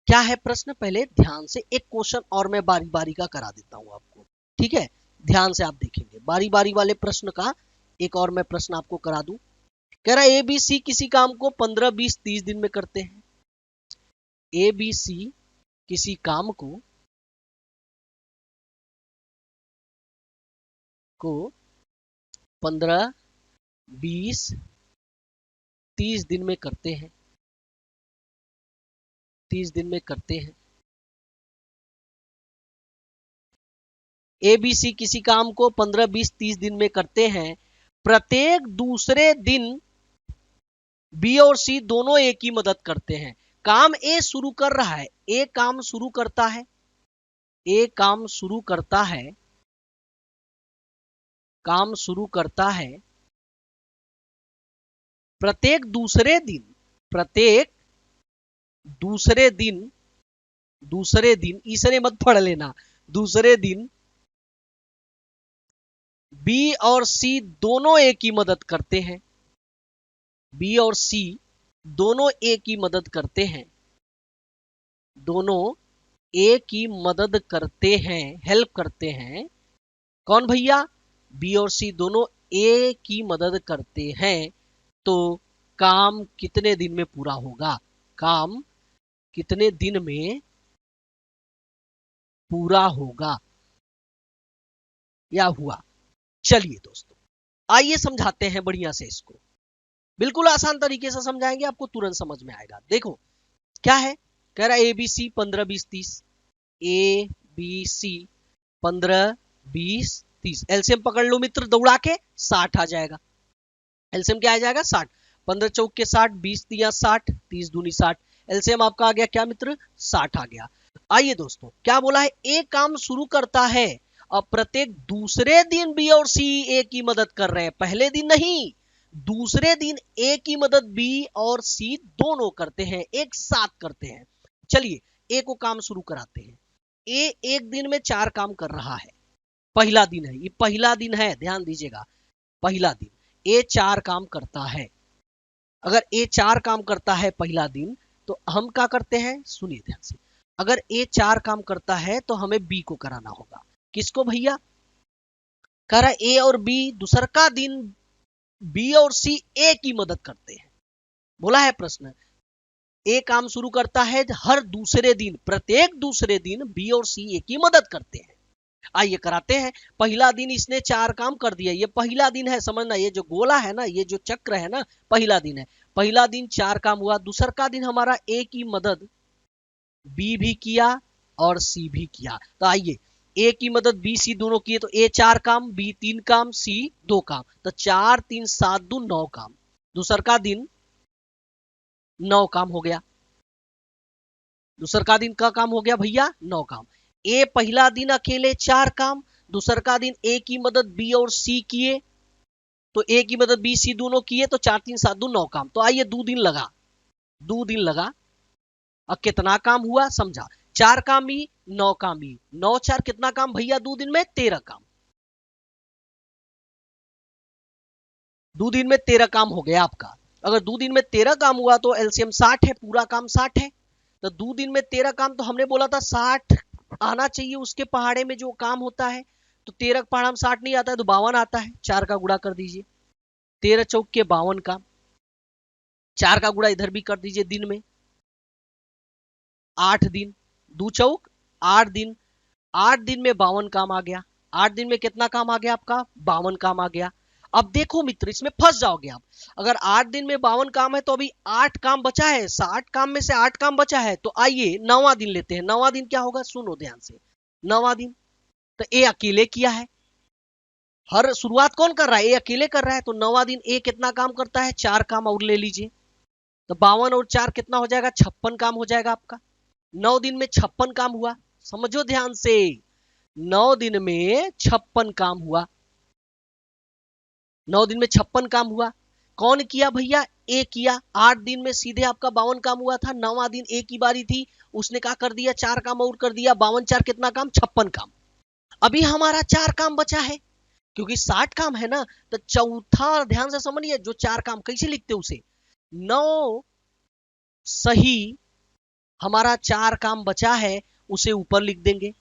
Speaker 1: क्या है प्रश्न, पहले ध्यान से एक क्वेश्चन और मैं बारी बारी का करा देता हूं आपको, ठीक है। ध्यान से आप देखेंगे बारी बारी वाले प्रश्न का एक और मैं प्रश्न आपको करा दूं। कह रहा है ए बी सी किसी काम को 15 20 30 दिन में करते हैं। ए बी सी किसी काम को 15 20 30 दिन में करते हैं, 30 दिन में करते हैं। ए बी सी किसी काम को 15 20 30 दिन में करते हैं। प्रत्येक दूसरे दिन बी और सी दोनों ए की मदद करते हैं। काम ए शुरू कर रहा है, ए काम शुरू करता है, ए काम शुरू करता है, काम शुरू करता है। प्रत्येक दूसरे दिन, प्रत्येक दूसरे दिन, दूसरे दिन इसने मत पढ़ लेना, दूसरे दिन बी और सी दोनों ए की मदद करते हैं। बी और सी दोनों ए की मदद करते हैं, दोनों ए की मदद करते हैं, हेल्प करते हैं। कौन भैया, बी और सी दोनों ए की मदद करते हैं। तो काम कितने दिन में पूरा होगा, काम कितने दिन में पूरा होगा या हुआ। चलिए दोस्तों, आइए समझाते हैं बढ़िया से इसको। बिल्कुल आसान तरीके से समझाएंगे, आपको तुरंत समझ में आएगा। देखो क्या है, कह रहा है ABC 15 20 30, ABC 15 20 30, एलसीएम पकड़ लो मित्र दौड़ा के 60 आ जाएगा। एलसीएम क्या आ जाएगा 60, 15 चौक के 60, 20 दिया 60, 30 दूनी 60, एलसीएम आपका आ गया क्या मित्र 60 आ गया। आइए दोस्तों क्या बोला है, ए काम शुरू करता है और प्रत्येक दूसरे दिन बी और सी ए की मदद कर रहे हैं, पहले दिन नहीं, दूसरे दिन ए की मदद बी और सी दोनों करते हैं, एक साथ करते हैं। चलिए ए को काम शुरू कराते हैं। ए एक दिन में 4 काम कर रहा है, पहला दिन है, ये पहला दिन है, ध्यान दीजिएगा, पहला दिन ए 4 काम करता है। अगर ए 4 काम करता है पहला दिन, तो हम क्या करते हैं, सुनिए ध्यान से, अगर ए 4 काम करता है तो हमें बी को कराना होगा। किसको भैया, कह रहा ए और बी दूसर का दिन बी और सी ए की मदद करते हैं। बोला है प्रश्न, ए काम शुरू करता है हर दूसरे दिन, प्रत्येक दूसरे दिन बी और सी ए की मदद करते हैं। आइए कराते हैं। पहला दिन इसने 4 काम कर दिया, ये पहला दिन है, समझना, ये जो गोला है ना, ये जो चक्र है ना, पहला दिन है, पहला दिन 4 काम हुआ। दूसर का दिन हमारा ए की मदद बी भी किया और सी भी किया। तो आइए ए की मदद बी सी दोनों किए, तो ए 4 काम, बी 3 काम, सी 2 काम, तो 4 3 7 2 9 काम। दूसर का दिन 9 काम हो गया, दूसर का दिन का काम हो गया भैया 9 काम। ए पहला दिन अकेले 4 काम, दूसर का दिन ए की मदद बी और सी किए, तो ए की मदद बी सी दोनों किए, तो 4 3 7 2 9 काम। तो आइए 2 दिन लगा, 2 दिन लगा। अब कितना काम हुआ समझा, 4 काम ही 9 काम ही, 9 4 कितना काम भैया 2 दिन में 13 काम, 2 दिन में 13 काम हो गया आपका। अगर 2 दिन में 13 काम हुआ तो एलसीएम 60 है, पूरा काम 60 है, तो 2 दिन में 13 काम, तो हमने बोला था 60 आना चाहिए उसके पहाड़े में जो काम होता है, तो 13 पहाड़ा में 60 नहीं आता है तो 52 आता है, 4 का गुणा कर दीजिए, 13 चौक के 52 काम, 4 का गुणा इधर भी कर दीजिए, दिन में 8 दिन, 2 चौक 8 दिन, 8 दिन में 52 काम आ गया। 8 दिन में कितना काम आ गया आपका 52 काम आ गया। अब देखो मित्र इसमें फंस जाओगे आप, अगर 8 दिन में 52 काम है तो अभी 8 काम बचा है, 60 काम में से 8 काम बचा है, तो आइए 9वां दिन लेते हैं। 9वां दिन क्या होगा, सुनो ध्यान से, 9वां दिन तो ए अकेले किया है, हर शुरुआत कौन कर रहा है, ए अकेले कर रहा है, तो 9वां दिन ए कितना काम करता है 4 काम और ले लीजिए, तो 52 और 4 कितना हो जाएगा 56 काम हो जाएगा आपका। 9 दिन में 56 काम हुआ, समझो ध्यान से, 9 दिन में 56 काम हुआ, 9 दिन में 56 काम हुआ। कौन किया भैया, ए किया। 8 दिन में सीधे आपका 52 काम हुआ था, 9वां दिन ए की बारी थी, उसने क्या कर दिया 4 काम और कर दिया, 52 4 कितना काम 56 काम। अभी हमारा 4 काम बचा है, क्योंकि 60 काम है ना, तो चौथा ध्यान से समझिए, जो 4 काम कैसे लिखते उसे, 9 सही हमारा 4 काम बचा है उसे ऊपर लिख देंगे,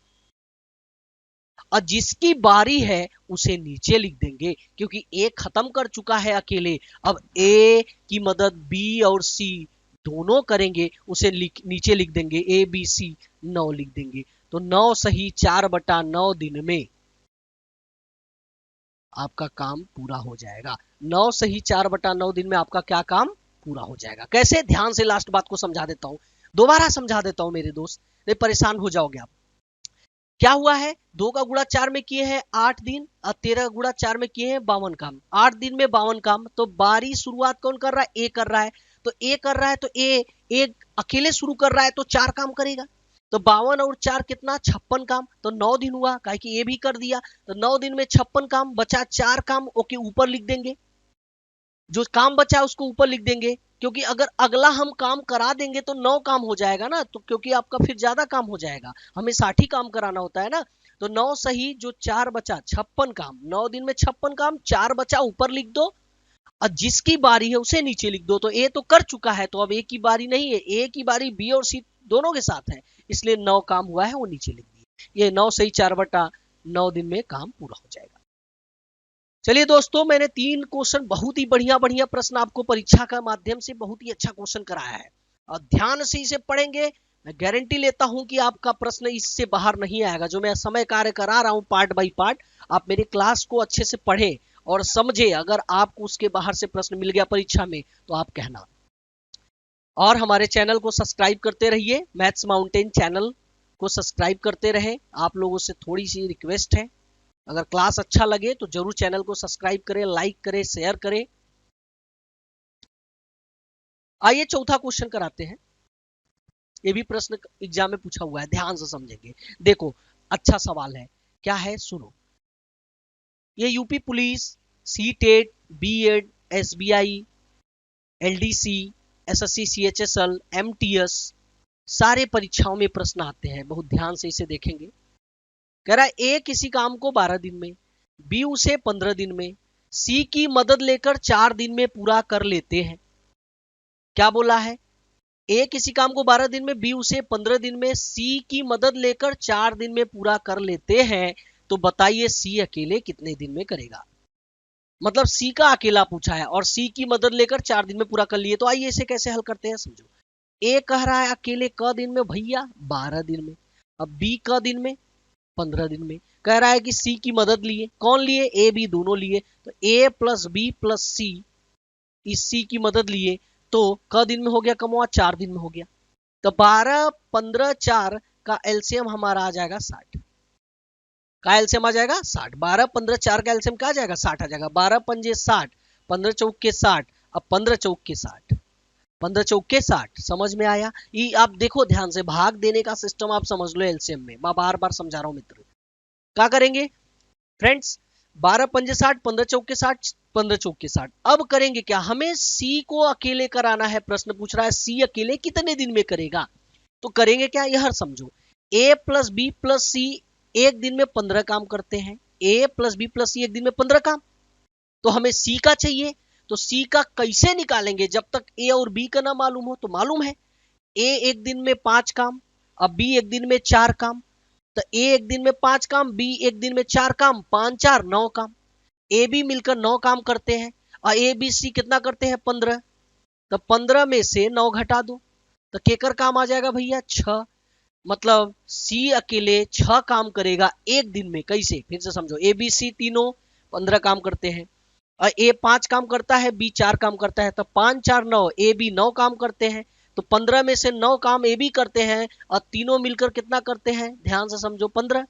Speaker 1: और जिसकी बारी है उसे नीचे लिख देंगे, क्योंकि ए खत्म कर चुका है अकेले, अब ए की मदद बी और सी दोनों करेंगे, उसे नीचे लिख देंगे, ए बी सी 9 लिख देंगे। तो 9 सही 4/9 दिन में आपका काम पूरा हो जाएगा। 9 सही 4/9 दिन में आपका क्या काम पूरा हो जाएगा। कैसे, ध्यान से लास्ट बात को समझा देता हूं, दोबारा समझा देता हूं मेरे दोस्त, नहीं परेशान हो जाओगे आप। क्या हुआ है, 2 का गुणा 4 में किए हैं 8 दिन, और 13 का गुणा 4 में किए हैं 52 काम, 8 दिन में 52 काम। तो बारी शुरुआत कौन कर रहा है, ए कर रहा है, तो ए कर रहा है, तो ए अकेले शुरू कर रहा है तो 4 काम करेगा, तो 52 और 4 कितना 56 काम, तो 9 दिन हुआ, काहे कि ए भी कर दिया, तो 9 दिन में 56 काम बचा, 4 काम ओके ऊपर लिख देंगे, जो काम बचा है उसको ऊपर लिख देंगे, क्योंकि अगर अगला हम काम करा देंगे तो 9 काम हो जाएगा ना, तो क्योंकि आपका फिर ज्यादा काम हो जाएगा, हमें 60 ही काम कराना होता है ना। तो 9 सही जो 4 बचा 56 काम, 9 दिन में 56 काम, 4 बचा ऊपर लिख दो, और जिसकी बारी है उसे नीचे लिख दो। तो ए तो कर चुका है, तो अब ए की बारी नहीं है, ए की बारी बी और सी दोनों के साथ है, इसलिए 9 काम हुआ है वो नीचे लिख दिए। ये 9 सही 4/9 दिन में काम पूरा हो जाएगा। चलिए दोस्तों, मैंने 3 क्वेश्चन, बहुत ही बढ़िया बढ़िया प्रश्न आपको परीक्षा का माध्यम से बहुत ही अच्छा क्वेश्चन कराया है, और ध्यान से इसे पढ़ेंगे, मैं गारंटी लेता हूं कि आपका प्रश्न इससे बाहर नहीं आएगा। जो मैं समय कार्य करा रहा हूं पार्ट बाय पार्ट, आप मेरी क्लास को अच्छे से पढ़े और समझे, अगर आपको उसके बाहर से प्रश्न मिल गया परीक्षा में तो आप कहना। और हमारे चैनल को सब्सक्राइब करते रहिए। मैथ्स माउंटेन चैनल को सब्सक्राइब करते रहें। आप लोगों से थोड़ी सी रिक्वेस्ट है, अगर क्लास अच्छा लगे तो जरूर चैनल को सब्सक्राइब करें, लाइक करें, शेयर करें। आइए चौथा क्वेश्चन कराते हैं। ये भी प्रश्न एग्जाम में पूछा हुआ है, ध्यान से समझेंगे। देखो अच्छा सवाल है, क्या है सुनो। ये UP police, C TET, B Ed, S B I, LDC, SSC, CHSL, MTS, सारे परीक्षाओं में प्रश्न आते हैं। बहुत ध्यान से इसे देखेंगे। कह रहा है ए किसी काम को 12 दिन में, बी उसे 15 दिन में, सी की मदद लेकर 4 दिन में पूरा कर लेते हैं। क्या बोला है? ए किसी काम को 12 दिन में, बी उसे 15 दिन में, सी की मदद लेकर 4 दिन में पूरा कर लेते हैं। तो बताइए सी अकेले कितने दिन में करेगा। मतलब सी का अकेला पूछा है और सी की मदद लेकर 4 दिन में पूरा कर लिए। तो आइए इसे कैसे हल करते हैं, समझो। ए कह रहा है अकेले क दिन में भैया 12 दिन में, अब बी क दिन में 15 दिन में। कह रहा है कि सी की मदद लिए, कौन लिए? ए बी दोनों लिए। तो ए प्लस बी प्लस सी, इस सी की मदद लिए तो क दिन में हो गया कमवा, 4 दिन में हो गया। तो 12 15 4 का एलसीएम हमारा आ जाएगा 60। का एलसीएम आ जाएगा 60। 12 15 4 का एलसीएम क्या आ जाएगा? 60 आ जाएगा। 12 पंजे 60, 15 चौके 60, अब 15 चौके 60, 15 चौके 60। समझ में आया? ये आप देखो ध्यान से, भाग देने का सिस्टम आप समझ लो एलसीएम में। मैं बार बार समझा रहा हूं मित्र। क्या करेंगे फ्रेंड्स? 12 पंजे 60, 15 चौके 60, 15 चौके 60। अब करेंगे क्या? हमें सी को अकेले कराना है। प्रश्न पूछ रहा है सी अकेले कितने दिन में करेगा। तो करेंगे क्या, यह समझो। ए प्लस बी प्लस सी एक दिन में 15 काम करते हैं। ए प्लस बी प्लस सी एक दिन में 15 काम। तो हमें सी का चाहिए। तो सी का कैसे निकालेंगे? जब तक ए और बी का ना मालूम हो। तो मालूम है ए एक दिन में 5 काम, अब बी एक दिन में 4 काम। तो ए एक दिन में 5 काम, बी एक दिन में 4 काम, 5 4 9 काम। ए बी मिलकर 9 काम करते हैं और ए बी सी कितना करते हैं? 15। तो 15 में से 9 घटा दो तो केकर काम आ जाएगा भैया? 6। मतलब सी अकेले 6 काम करेगा एक दिन में। कैसे? फिर से समझो। ए बी सी तीनों 15 काम करते हैं और ए 5 काम करता है, बी 4 काम करता है। तो 5 4 9, ए बी 9 काम करते हैं। तो 15 में से 9 काम ए बी करते हैं और तीनों मिलकर कितना करते हैं? ध्यान से समझो, 15।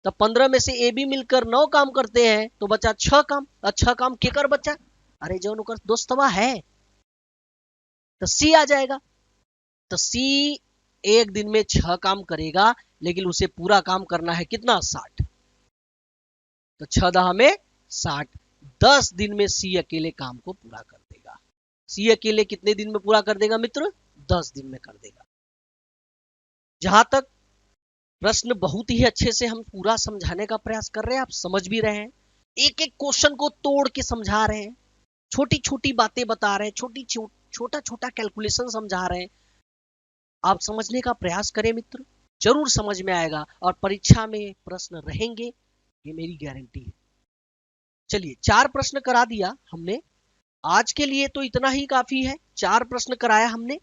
Speaker 1: तो 15 में से ए बी मिलकर 9 काम करते हैं तो बचा 6 काम। और 6 काम केकर बचा? अरे जो नुकर दोस्तवा है, तो सी आ जाएगा। तो सी एक दिन में 6 काम करेगा, लेकिन उसे पूरा काम करना है कितना? 60। तो 6 दहा में 60, 10 दिन में सी अकेले काम को पूरा कर देगा। सी अकेले कितने दिन में पूरा कर देगा मित्र? 10 दिन में कर देगा। जहां तक प्रश्न बहुत ही अच्छे से हम पूरा समझाने का प्रयास कर रहे हैं, आप समझ भी रहे हैं। एक एक क्वेश्चन को तोड़ के समझा रहे हैं, छोटी छोटी बातें बता रहे हैं, छोटा छोटा कैलकुलेशन समझा रहे हैं। आप समझने का प्रयास करें मित्र, जरूर समझ में आएगा और परीक्षा में प्रश्न रहेंगे, ये मेरी गारंटी है। चलिए 4 प्रश्न करा दिया हमने आज के लिए, तो इतना ही काफी है। 4 प्रश्न कराया हमने।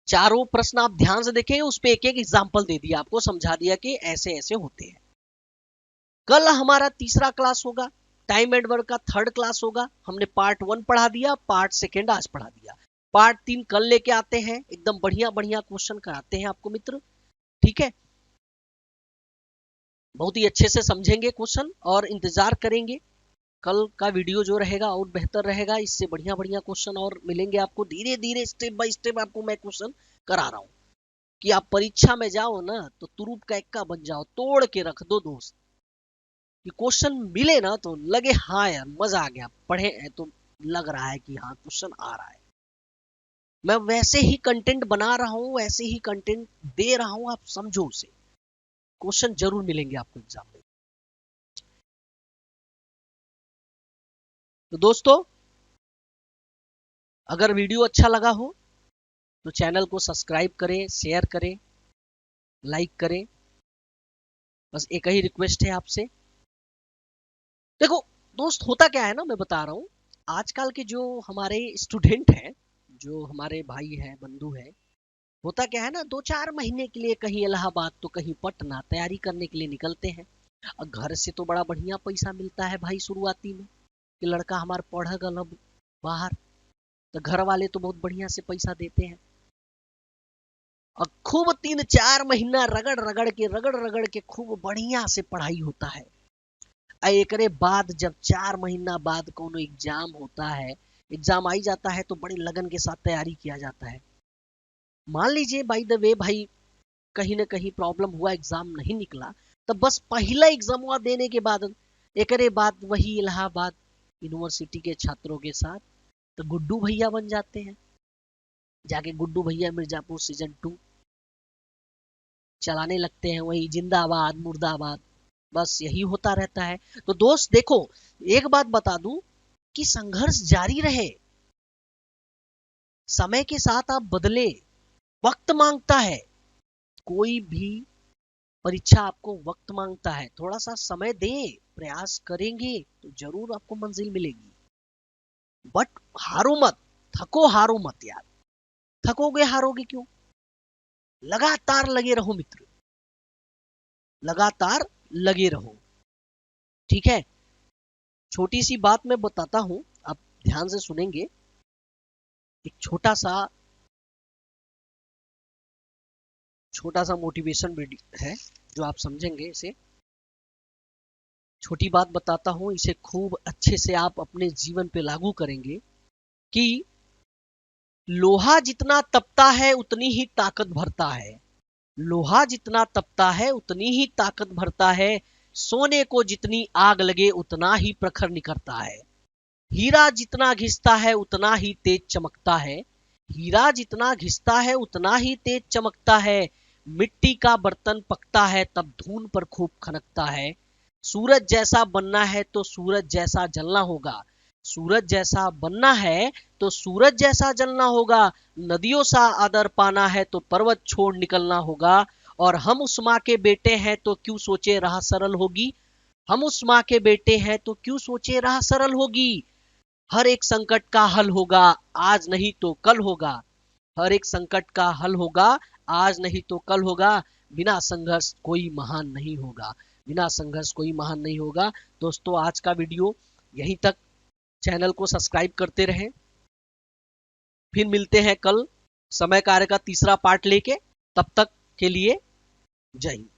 Speaker 1: चारों प्रश्न आप ध्यान से देखें, उस पे एक एक एग्जाम्पल दे दिया, आपको समझा दिया कि ऐसे ऐसे होते हैं। कल हमारा तीसरा क्लास होगा, टाइम एंड वर्क का 3rd क्लास होगा। हमने पार्ट 1 पढ़ा दिया, पार्ट 2 आज पढ़ा दिया। पार्ट 3 कल लेके आते हैं, एकदम बढ़िया बढ़िया क्वेश्चन कराते हैं आपको मित्र। ठीक है, बहुत ही अच्छे से समझेंगे क्वेश्चन और इंतजार करेंगे। कल का वीडियो जो रहेगा और बेहतर रहेगा, इससे बढ़िया बढ़िया क्वेश्चन और मिलेंगे आपको। धीरे धीरे स्टेप बाय स्टेप आपको मैं क्वेश्चन करा रहा हूं कि आप परीक्षा में जाओ ना तो तुरुप का एक्का बन जाओ, तोड़ के रख दो दोस्त। कि क्वेश्चन मिले ना तो लगे हाँ यार मजा आ गया, पढ़े हैं तो लग रहा है कि हाँ क्वेश्चन आ रहा है। मैं वैसे ही कंटेंट बना रहा हूं, वैसे ही कंटेंट दे रहा हूं, आप समझो उसे। क्वेश्चन जरूर मिलेंगे आपको एग्जाम में। तो दोस्तों अगर वीडियो अच्छा लगा हो तो चैनल को सब्सक्राइब करें, शेयर करें, लाइक करें। बस एक ही रिक्वेस्ट है आपसे। देखो दोस्त, होता क्या है ना, मैं बता रहा हूँ। आजकल के जो हमारे स्टूडेंट हैं, जो हमारे भाई हैं, बंधु हैं, होता क्या है ना, 2-4 महीने के लिए कहीं इलाहाबाद तो कहीं पटना तैयारी करने के लिए निकलते हैं। और घर से तो बड़ा बढ़िया पैसा मिलता है भाई शुरुआती में, कि लड़का हमारा पढ़ गल बाहर। तो घर वाले तो बहुत बढ़िया से पैसा देते हैं और खूब 3-4 महीना रगड़ रगड़ के खूब बढ़िया से पढ़ाई होता है। एकरे बाद जब 4 महीना बाद कोनो एग्जाम होता है, एग्जाम आई जाता है तो बड़ी लगन के साथ तैयारी किया जाता है। मान लीजिए बाय द वे भाई कहीं ना कहीं प्रॉब्लम हुआ, एग्जाम नहीं निकला, तो बस पहला एग्जाम देने के बाद एकरे बाद वही इलाहाबाद यूनिवर्सिटी के छात्रों के साथ तो गुड्डू भैया बन जाते हैं। जाके गुड्डू भैया मिर्जापुर सीजन 2 चलाने लगते हैं, वही जिंदाबाद मुर्दाबाद, बस यही होता रहता है। तो दोस्त देखो, एक बात बता दूं कि संघर्ष जारी रहे, समय के साथ आप बदले, वक्त मांगता है, कोई भी परीक्षा आपको वक्त मांगता है। थोड़ा सा समय दें, प्रयास करेंगे तो जरूर आपको मंजिल मिलेगी। बट हारो मत, थको हारो मत यार, थकोगे हारोगे क्यों? लगातार लगे रहो मित्र, लगातार लगे रहो, ठीक है। छोटी सी बात मैं बताता हूं, आप ध्यान से सुनेंगे। एक छोटा सा मोटिवेशन वीडियो है जो आप समझेंगे इसे। छोटी बात बताता हूं, इसे खूब अच्छे से आप अपने जीवन पे लागू करेंगे कि लोहा जितना तपता है उतनी ही ताकत भरता है। लोहा जितना तपता है उतनी ही ताकत भरता है। सोने को जितनी आग लगे उतना ही प्रखर निकलता है। हीरा जितना घिसता है उतना ही तेज चमकता है। हीरा जितना घिसता है उतना ही तेज चमकता है। मिट्टी का बर्तन पकता है तब धून पर खूब खनकता है। सूरज जैसा बनना है तो सूरज जैसा जलना होगा। सूरज जैसा बनना है तो सूरज जैसा जलना होगा। नदियों सा आदर पाना है तो पर्वत छोड़ निकलना होगा। और हम उस माँ के बेटे हैं तो क्यों सोचे राह सरल होगी। हम उस माँ के बेटे हैं तो क्यों सोचे राह सरल होगी। हर एक संकट का हल होगा, आज नहीं तो कल होगा। हर एक संकट का हल होगा, आज नहीं तो कल होगा। बिना संघर्ष कोई महान नहीं होगा। बिना संघर्ष कोई महान नहीं होगा। दोस्तों आज का वीडियो यहीं तक। चैनल को सब्सक्राइब करते रहें। फिर मिलते हैं कल समय कार्य का तीसरा पार्ट लेके। तब तक के लिए जय हिंद।